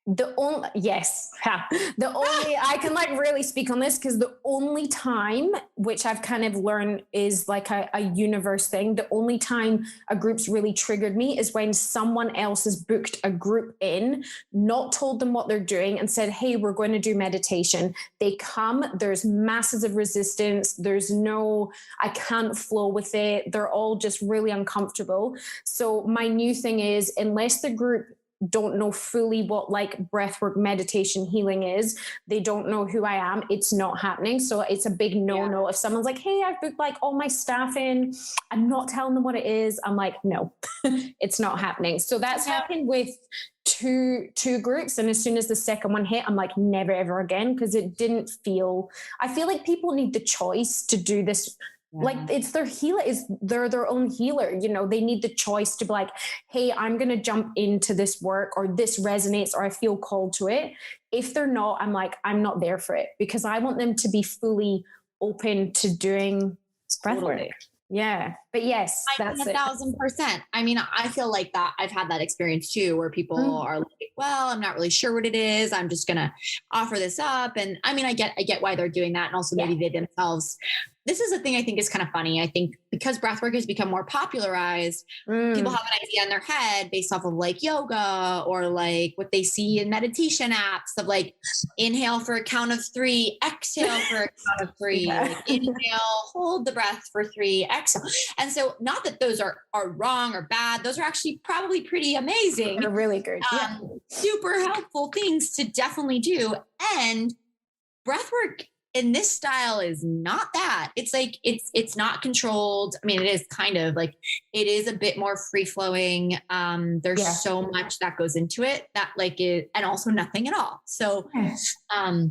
The only I can like really speak on this because the only time, which I've kind of learned is like a universe thing, the only time a group's really triggered me is when someone else has booked a group in, not told them what they're doing and said, hey, we're going to do meditation. They come, there's masses of resistance. I can't flow with it. They're all just really uncomfortable. So my new thing is, unless the group don't know fully what like breathwork, meditation, healing is. They don't know who I am. It's not happening. So it's a big no. If someone's like, hey, I've booked like all my staff in, I'm not telling them what it is. I'm like, no, it's not happening. So that's happened with two groups. And as soon as the second one hit, I'm like, never, ever again. Cause it didn't feel, I feel like people need the choice to do this. Like it's their healer, they're their own healer. You know, they need the choice to be like, hey, I'm going to jump into this work, or this resonates, or I feel called to it. If they're not, I'm like, I'm not there for it, because I want them to be fully open to doing breathwork. Yeah. But yes, that's 1,000%. I mean, I feel like that I've had that experience too, where people are like, well, I'm not really sure what it is. I'm just going to offer this up. And I mean, I get why they're doing that. And also maybe they themselves, this is a thing I think is kind of funny. I think because breathwork has become more popularized, people have an idea in their head based off of like yoga or like what they see in meditation apps of like inhale for a count of 3, exhale for a count of 3, like inhale, hold the breath for 3, exhale. And so not that those are wrong or bad. Those are actually probably pretty amazing. They're really good. Super helpful things to definitely do. And breathwork in this style is not that. It's like, it's not controlled. I mean, it is kind of like, it is a bit more free flowing. There's so much that goes into it that like it, and also nothing at all. So, I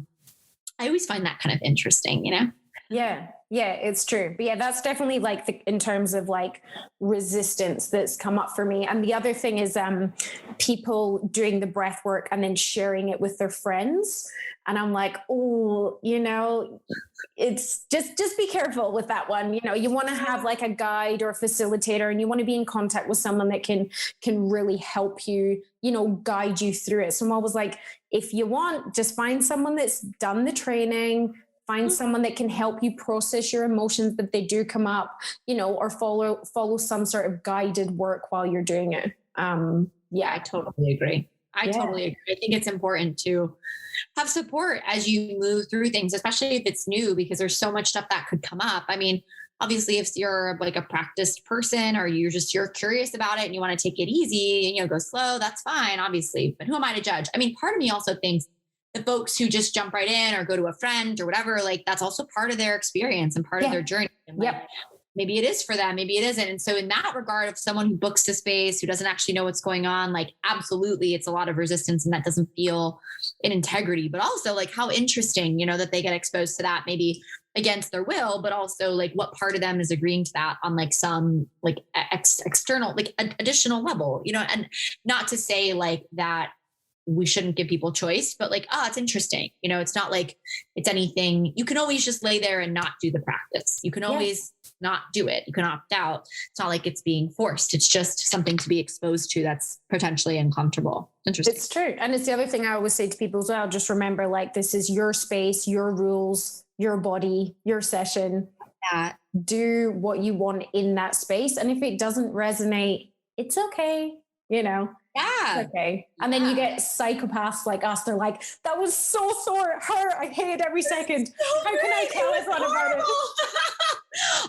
always find that kind of interesting, you know? Yeah, it's true. But yeah, that's definitely like in terms of like resistance that's come up for me. And the other thing is people doing the breath work and then sharing it with their friends. And I'm like, oh, you know, it's just be careful with that one. You know, you want to have like a guide or a facilitator, and you want to be in contact with someone that can really help you, you know, guide you through it. So I'm always like, if you want, just find someone that's done the training, find someone that can help you process your emotions that they do come up, you know, or follow some sort of guided work while you're doing it. I totally agree. I totally agree. I think it's important to have support as you move through things, especially if it's new, because there's so much stuff that could come up. I mean, obviously if you're like a practiced person or you're curious about it and you want to take it easy and, you know, go slow, that's fine, obviously. But who am I to judge? I mean, part of me also thinks the folks who just jump right in or go to a friend or whatever, like that's also part of their experience and part of their journey. And like, maybe it is for them, maybe it isn't. And so in that regard, if someone who books the space, who doesn't actually know what's going on, like absolutely, it's a lot of resistance and that doesn't feel in integrity, but also like how interesting, you know, that they get exposed to that maybe against their will, but also like what part of them is agreeing to that on like some like external, like additional level, you know, and not to say like that we shouldn't give people choice, but like, it's interesting. You know, it's not like it's anything. You can always just lay there and not do the practice. You can always not do it. You can opt out. It's not like it's being forced. It's just something to be exposed to that's potentially uncomfortable. Interesting. It's true. And it's the other thing I always say to people as well. Just remember, like, this is your space, your rules, your body, your session. Do what you want in that space. And if it doesn't resonate, it's okay. You know? Okay. And then you get psychopaths like us. They're like, that was so sore. I hated every second. How can I tell everyone about it?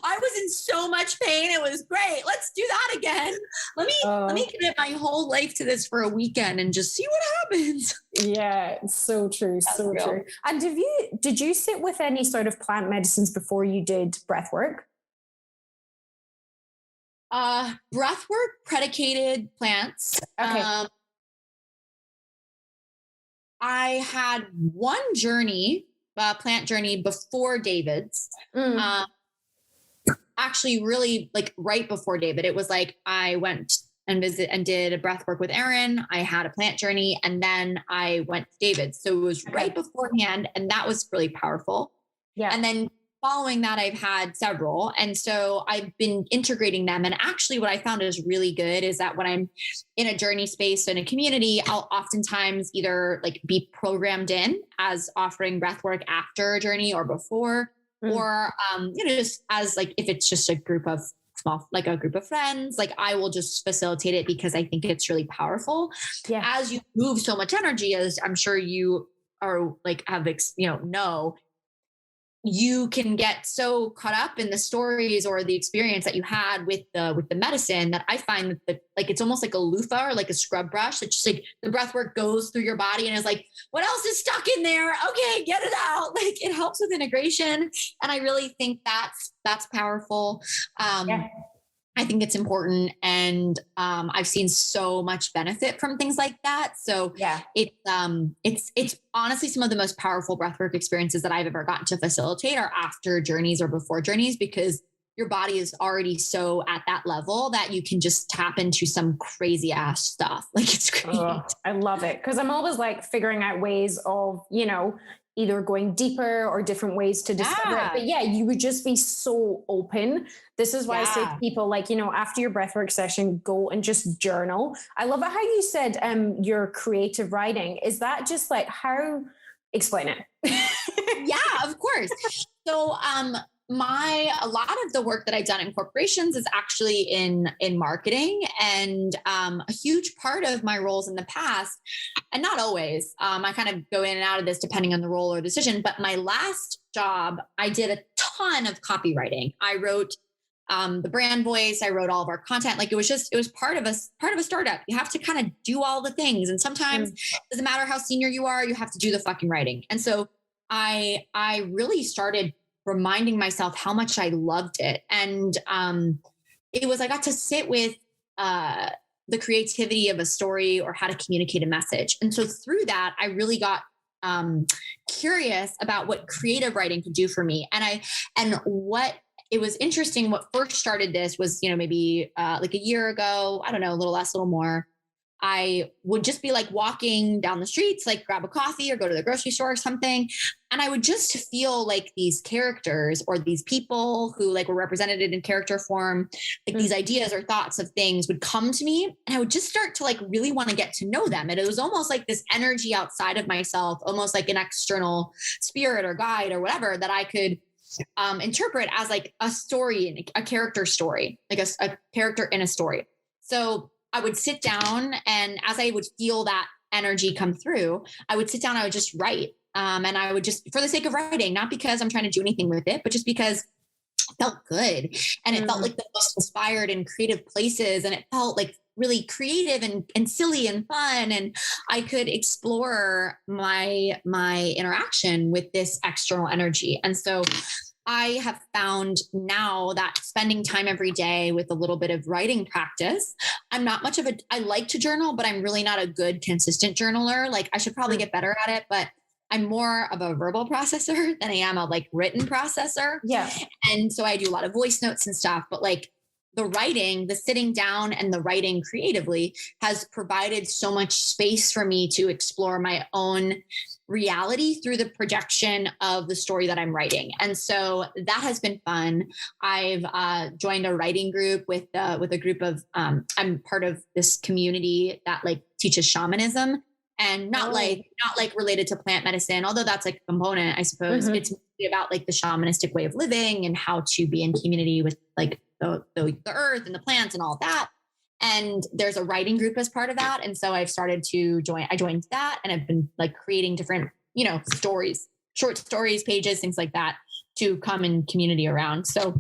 I was in so much pain. It was great. Let's do that again. Let me commit my whole life to this for a weekend and just see what happens. Yeah, so true. That's so real. True. And did you sit with any sort of plant medicines before you did breath work? Breathwork predicated plants. Okay. I had one journey, plant journey before David's. Actually, really like right before David. It was like I went and did a breathwork with Erin. I had a plant journey, and then I went to David's. So it was right beforehand, and that was really powerful. Yeah. And then following that, I've had several. And so I've been integrating them. And actually what I found is really good is that when I'm in a journey space in a community, I'll oftentimes either like be programmed in as offering breathwork after a journey or before, or, you know, just as like, if it's just a group of a group of friends, like I will just facilitate it because I think it's really powerful. Yeah. As you move so much energy, as I'm sure you are like, know, you can get so caught up in the stories or the experience that you had with the medicine that I find that like it's almost like a loofah or like a scrub brush that just like the breath work goes through your body and is like, what else is stuck in there? Okay, get it out. Like it helps with integration. And I really think that's powerful. I think it's important. And I've seen so much benefit from things like that. So it's honestly some of the most powerful breathwork experiences that I've ever gotten to facilitate are after journeys or before journeys, because your body is already so at that level that you can just tap into some crazy ass stuff. Like it's great. I love it. Cause I'm always like figuring out ways of, either going deeper or different ways to discover it. But you would just be so open. This is why I say to people like, after your breathwork session, go and just journal. I love it how you said your creative writing. Is that just like explain it? Yeah, of course. So a lot of the work that I've done in corporations is actually in marketing, and a huge part of my roles in the past, and not always, I kind of go in and out of this depending on the role or decision, but my last job, I did a ton of copywriting. I wrote the brand voice. I wrote all of our content. Like it was part of a startup. You have to kind of do all the things. And sometimes it doesn't matter how senior you are, you have to do the fucking writing. And so I really started reminding myself how much I loved it. And I got to sit with the creativity of a story or how to communicate a message. And so through that, I really got curious about what creative writing could do for me. And what it was interesting, what first started this was, maybe like a year ago, I don't know, a little less, a little more. I would just be like walking down the streets, like grab a coffee or go to the grocery store or something. And I would just feel like these characters or these people who like were represented in character form, like these ideas or thoughts of things would come to me, and I would just start to like really want to get to know them. And it was almost like this energy outside of myself, almost like an external spirit or guide or whatever that I could interpret as like a story, a character story, like a character in a story. So I would sit down, and as I would feel that energy come through, I would sit down, I would just write. And I would just, for the sake of writing, not because I'm trying to do anything with it, but just because it felt good. And it felt like the most inspired and creative places. And it felt like really creative and silly and fun. And I could explore my interaction with this external energy. And so I have found now that spending time every day with a little bit of writing practice, I'm not much of I like to journal, but I'm really not a good, consistent journaler. Like I should probably get better at it, but I'm more of a verbal processor than I am a like written processor. Yeah. And so I do a lot of voice notes and stuff, but like the writing, the sitting down and the writing creatively has provided so much space for me to explore my own reality through the projection of the story that I'm writing. And so that has been fun. I've joined a writing group with a group of, I'm part of this community that like teaches shamanism, and not like related to plant medicine, although that's like a component, I suppose. It's about like the shamanistic way of living and how to be in community with like the earth and the plants and all that. And there's a writing group as part of that. And so I've started to I joined that, and I've been like creating different, stories, short stories, pages, things like that to come in community around. So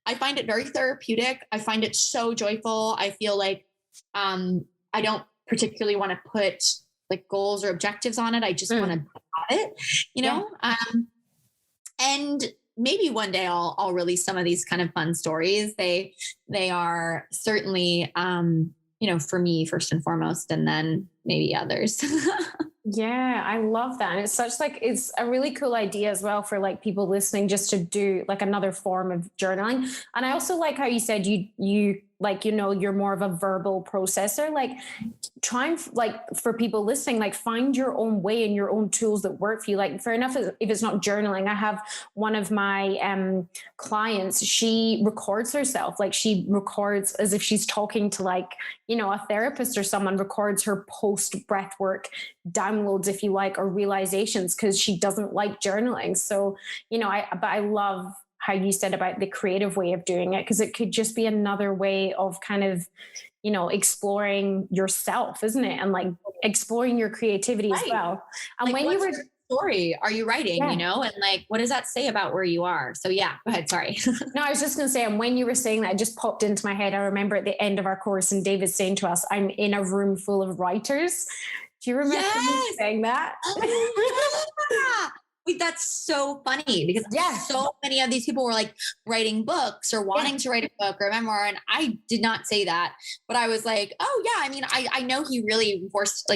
I find it very therapeutic. I find it so joyful. I feel like I don't particularly want to put like goals or objectives on it. I just want to have it, and maybe one day I'll release some of these kind of fun stories. They are certainly, for me first and foremost, and then maybe others. Yeah, I love that. And it's a really cool idea as well for like people listening, just to do like another form of journaling. And I also like how you said you like, you're more of a verbal processor. Like try and like for people listening, like find your own way and your own tools that work for you. Like fair enough, if it's not journaling, I have one of my clients, she records herself. Like she records as if she's talking to like, a therapist or someone, records her post breathwork downloads, if you like, or realizations, because she doesn't like journaling. So, but I love how you said about the creative way of doing it, because it could just be another way of kind of, exploring yourself, isn't it? And like exploring your creativity as well. And like, when you were story are you writing, Yeah. you know, and like, what does that say about where you are? So yeah, go ahead. Sorry. No, I was just going to say, and when you were saying that, it just popped into my head. I remember at the end of our course and David saying to us, I'm in a room full of writers. Do you remember me saying that? Oh, yeah. Wait, that's so funny because so many of these people were like writing books or wanting to write a book or a memoir. And I did not say that, but I was like, oh yeah. I mean, I know he really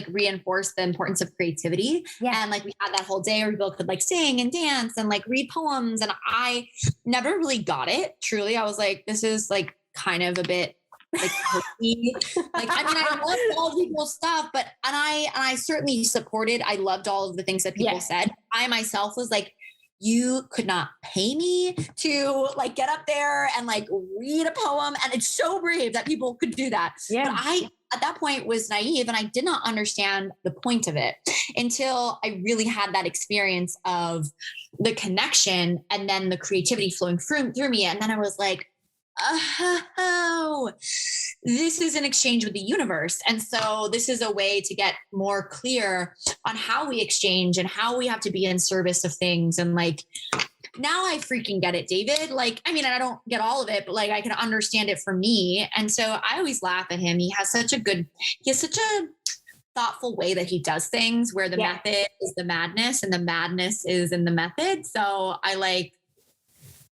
reinforced the importance of creativity. And like we had that whole day where people could like sing and dance and like read poems. And I never really got it. Truly. I was like, this is like kind of a bit like I mean, I loved all people's stuff, but and I certainly supported. I loved all of the things that people said. I myself was like, you could not pay me to like get up there and like read a poem, and it's so brave that people could do that. But I at that point was naive and I did not understand the point of it until I really had that experience of the connection and then the creativity flowing through me, and then I was like, oh, this is an exchange with the universe. And so this is a way to get more clear on how we exchange and how we have to be in service of things. And like, now I freaking get it, David. Like, I mean, I don't get all of it, but like I can understand it for me. And so I always laugh at him. He has such a thoughtful way that he does things where the method is the madness and the madness is in the method. So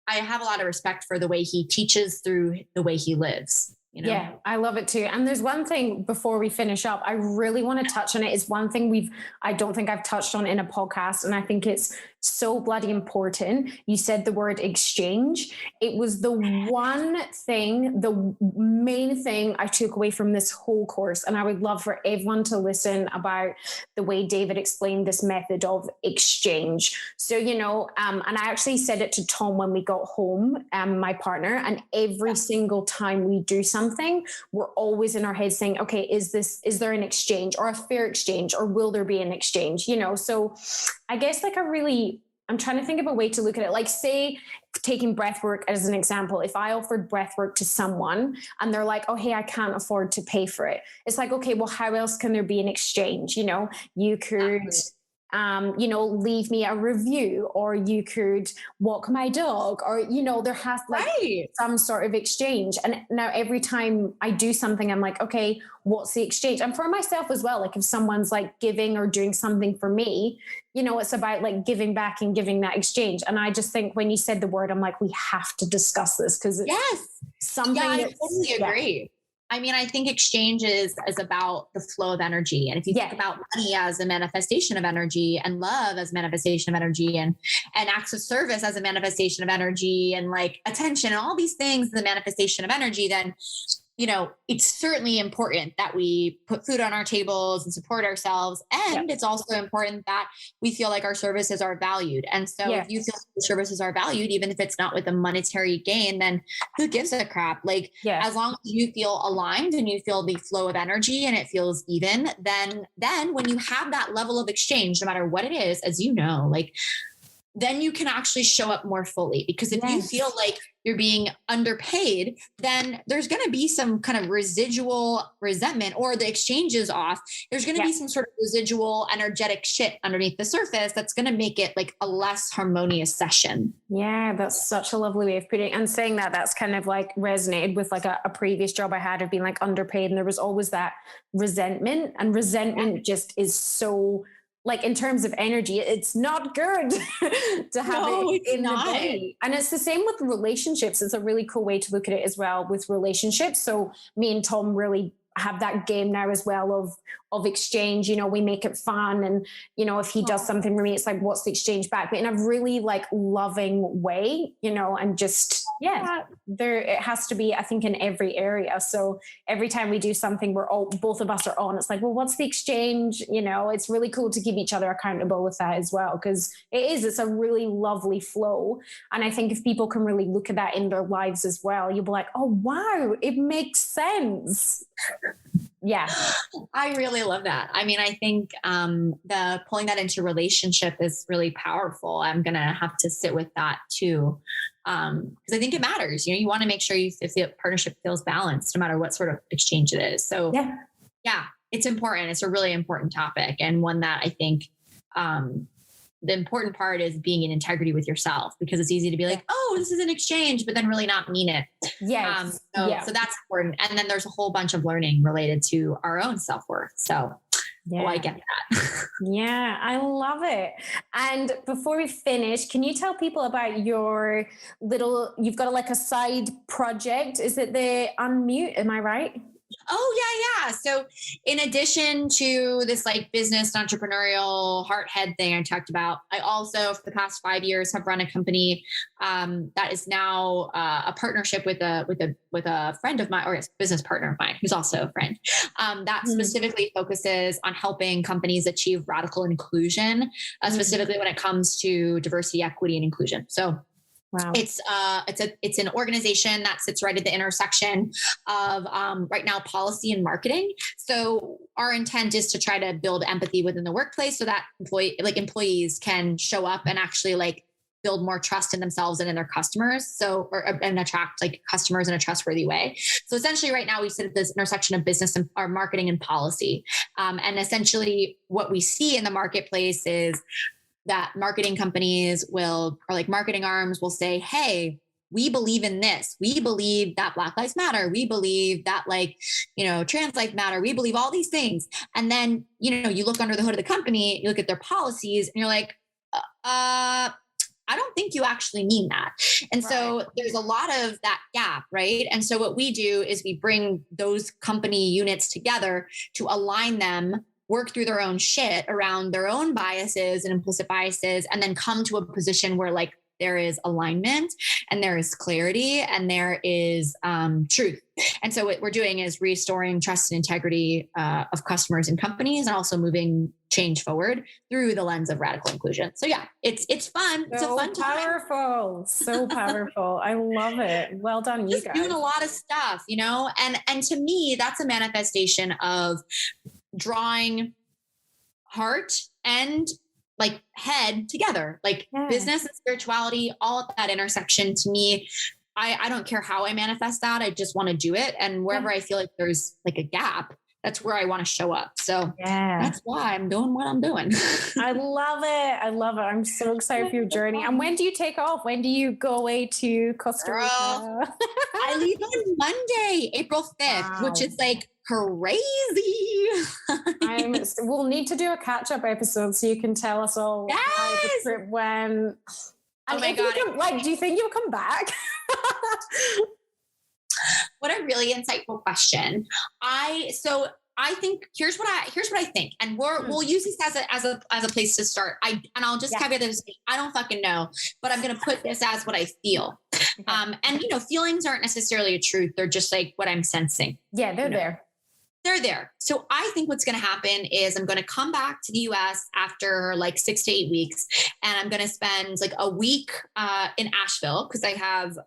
I have a lot of respect for the way he teaches through the way he lives. You know? Yeah, I love it too. And there's one thing before we finish up, I really want to touch on it. Is one thing I don't think I've touched on in a podcast. And I think it's so bloody important. You said the word exchange. It was the one thing, the main thing I took away from this whole course. And I would love for everyone to listen about the way David explained this method of exchange. So, you know, and I actually said it to Tom when we got home, my partner, and every single time we do something, we're always in our head saying, okay, is there an exchange or a fair exchange, or will there be an exchange? You know, so I guess I'm trying to think of a way to look at it. Like, say, taking breathwork as an example, if I offered breathwork to someone and they're like, oh, hey, I can't afford to pay for it. It's like, okay, well, how else can there be an exchange? You know, you could, you know, leave me a review, or you could walk my dog, or, you know, there has some sort of exchange. And now every time I do something, I'm like, okay, what's the exchange? And for myself as well, like if someone's like giving or doing something for me, you know, it's about like giving back and giving that exchange. And I just think when you said the word, I'm like, we have to discuss this because it's something. Yeah, I totally agree. I mean, I think exchange is about the flow of energy. And if you think about money as a manifestation of energy, and love as manifestation of energy, and acts of service as a manifestation of energy, and like attention and all these things, the manifestation of energy, then, you know, it's certainly important that we put food on our tables and support ourselves. And it's also important that we feel like our services are valued. And so if you feel like the services are valued, even if it's not with a monetary gain, then who gives a crap? Like, as long as you feel aligned and you feel the flow of energy and it feels even, then when you have that level of exchange, no matter what it is, as you know, like, then you can actually show up more fully. Because if you feel like you're being underpaid, then there's going to be some kind of residual resentment, or the exchange is off. There's going to be some sort of residual energetic shit underneath the surface that's going to make it like a less harmonious session. Yeah, that's such a lovely way of putting it. And saying that, that's kind of like resonated with like a previous job I had of being like underpaid. And there was always that resentment, and resentment just is so, like, in terms of energy, it's not good to have it in the body. And it's the same with relationships. It's a really cool way to look at it as well with relationships. So me and Tom really have that game now as well of exchange. You know, we make it fun, and, you know, if he does something for me, it's like, what's the exchange back? But in a really like loving way, you know, and just, it has to be, I think, in every area. So every time we do something, both of us are on, it's like, well, what's the exchange? You know, it's really cool to keep each other accountable with that as well. Cause it's a really lovely flow. And I think if people can really look at that in their lives as well, you'll be like, oh, wow, it makes sense. Yeah. I really love that. I mean, I think the pulling that into relationship is really powerful. I'm going to have to sit with that too. Because I think it matters. You know, you want to make sure if the partnership feels balanced, no matter what sort of exchange it is. So yeah, it's important. It's a really important topic, and one that I think the important part is being in integrity with yourself, because it's easy to be like, oh, this is an exchange, but then really not mean it. Yes. So that's important. And then there's a whole bunch of learning related to our own self-worth. So I get that. Yeah, I love it. And before we finish, can you tell people about your you've got like a side project. Is it the Unmute? Am I right? Oh, yeah. So in addition to this like business entrepreneurial heart head thing I talked about, I also for the past 5 years have run a company that is now a partnership with a friend of mine, or a business partner of mine, who's also a friend, that specifically focuses on helping companies achieve radical inclusion, specifically when it comes to diversity, equity, and inclusion. So wow. It's an organization that sits right at the intersection of right now policy and marketing. So our intent is to try to build empathy within the workplace so that employees can show up and actually like build more trust in themselves and in their customers. And attract like customers in a trustworthy way. So essentially right now we sit at this intersection of business and our marketing and policy. And essentially what we see in the marketplace is that marketing companies or like marketing arms will say, hey, we believe in this. We believe that Black Lives Matter. We believe that trans lives matter. We believe all these things. And then, you look under the hood of the company, you look at their policies and you're like, I don't think you actually mean that. And so there's a lot of that gap, right? And so what we do is we bring those company units together to align them, work through their own shit around their own biases and implicit biases, and then come to a position where like there is alignment and there is clarity and there is truth. And so what we're doing is restoring trust and integrity of customers and companies, and also moving change forward through the lens of radical inclusion. So yeah, it's fun. It's a fun time. So powerful. I love it. Well done, you guys. Doing a lot of stuff, and to me, that's a manifestation of drawing heart and like head together, like business and spirituality, all at that intersection. To me, I don't care how I manifest that. I just want to do it. And wherever I feel like there's like a gap, that's where I want to show up. So that's why I'm doing what I'm doing. I love it. I'm so excited for your journey. And when do you take off? When do you go away to Costa Rica? I leave on Monday, April 5th, which is like crazy. We'll need to do a catch-up episode so you can tell us all how the trip went. Oh my God. Do you think you'll come back? What a really insightful question. I think here's what I think, and we'll use this as a place to start. I'll just caveat this: I don't fucking know, but I'm going to put this as what I feel. Okay. And feelings aren't necessarily a truth; they're just like what I'm sensing. Yeah, they're there. They're there. So I think what's going to happen is I'm going to come back to the US after like 6 to 8 weeks. And I'm going to spend like a week in Asheville because I have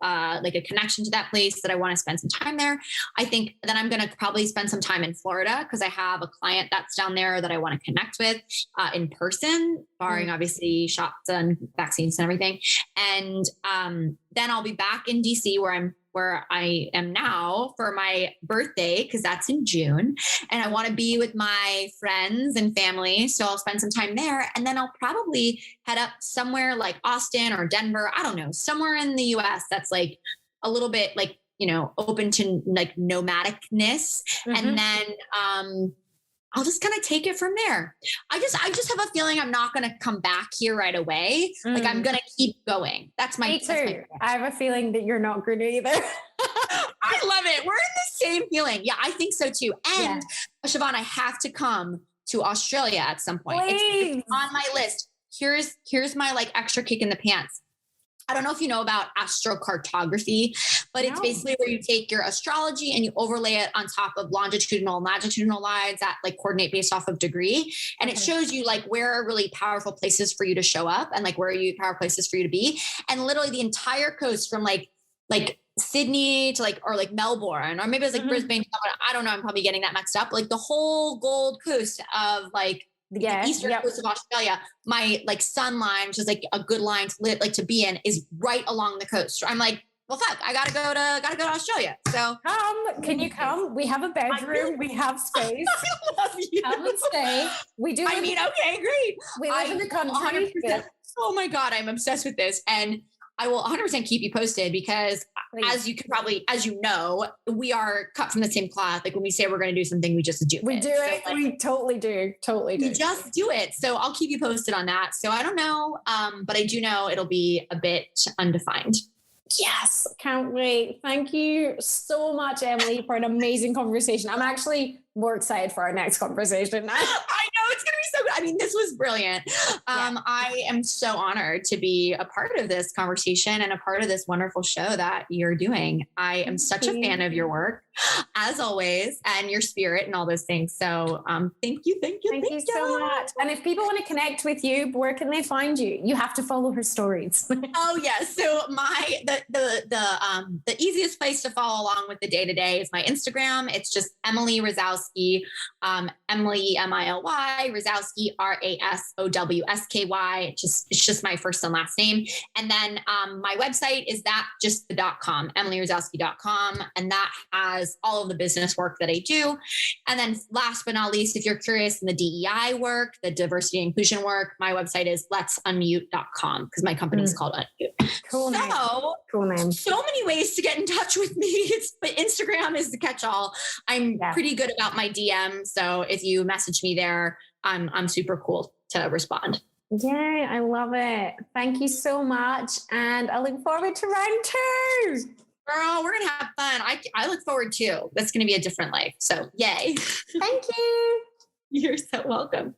like a connection to that place that I want to spend some time there. I think then I'm going to probably spend some time in Florida because I have a client that's down there that I want to connect with in person, barring obviously shots and vaccines and everything. And then I'll be back in DC where I am now for my birthday, because that's in June. And I want to be with my friends and family. So I'll spend some time there. And then I'll probably head up somewhere like Austin or Denver. I don't know, somewhere in the US that's like a little bit like, open to like nomadicness. And then I'll just kind of take it from there. I just have a feeling I'm not going to come back here right away. Like I'm going to keep going. That's my. Me too. I have a feeling that you're not going to either. I love it. We're in the same feeling. Yeah, I think so too. And Siobhan, I have to come to Australia at some point. It's on my list. Here's my like extra kick in the pants. I don't know if you know about Astro Cartography, but it's basically where you take your astrology and you overlay it on top of longitudinal and latitudinal lines that like coordinate based off of degree. And it shows you like where are really powerful places for you to show up and like where are powerful places for you to be. And literally the entire coast from like Sydney to like Melbourne, or maybe it's like Brisbane. I don't know. I'm probably getting that mixed up. Like the whole Gold Coast of like the eastern coast of Australia, my like sun line, which is like a good line to be in, is right along the coast. I'm like well, fuck, I gotta go to Australia. So can you come? We have a bedroom. We have space. I love you. Come and stay. We do. Okay, great. We live in the country. Oh my God, I'm obsessed with this. And I will 100% keep you posted because as you know, we are cut from the same cloth. Like when we say we're going to do something, we just do it. We do it. So, like, we totally do. We just do it. So I'll keep you posted on that. So I don't know. But I do know it'll be a bit undefined. Yes. Can't wait. Thank you so much, Emily, for an amazing conversation. I'm actually more excited for our next conversation now. I know it's going to be so good. I mean, this was brilliant. I am so honored to be a part of this conversation and a part of this wonderful show that you're doing. I am such a fan of your work, as always, and your spirit and all those things. So thank you. Thank you so much. And if people want to connect with you, where can they find you? You have to follow her stories. Oh, yes. So the easiest place to follow along with the day-to-day is my Instagram. It's just Emily Rasowsky, Emily, Mily, Rasowsky, Rasowsky. It's just my first and last name. And then my website is .com, EmilyRasowsky.com. And that has all of the business work that I do. And then last but not least, if you're curious in the DEI work, the diversity and inclusion work, my website is letsunmute.com because my company is called Unmute. Cool name. So many ways to get in touch with me. But Instagram is the catch-all. I'm pretty good about my DM. So if you message me there, I'm super cool to respond. Yeah, I love it. Thank you so much. And I look forward to round 2. Girl, we're going to have fun. I look forward to. That's going to be a different life. So yay. Thank you. You're so welcome.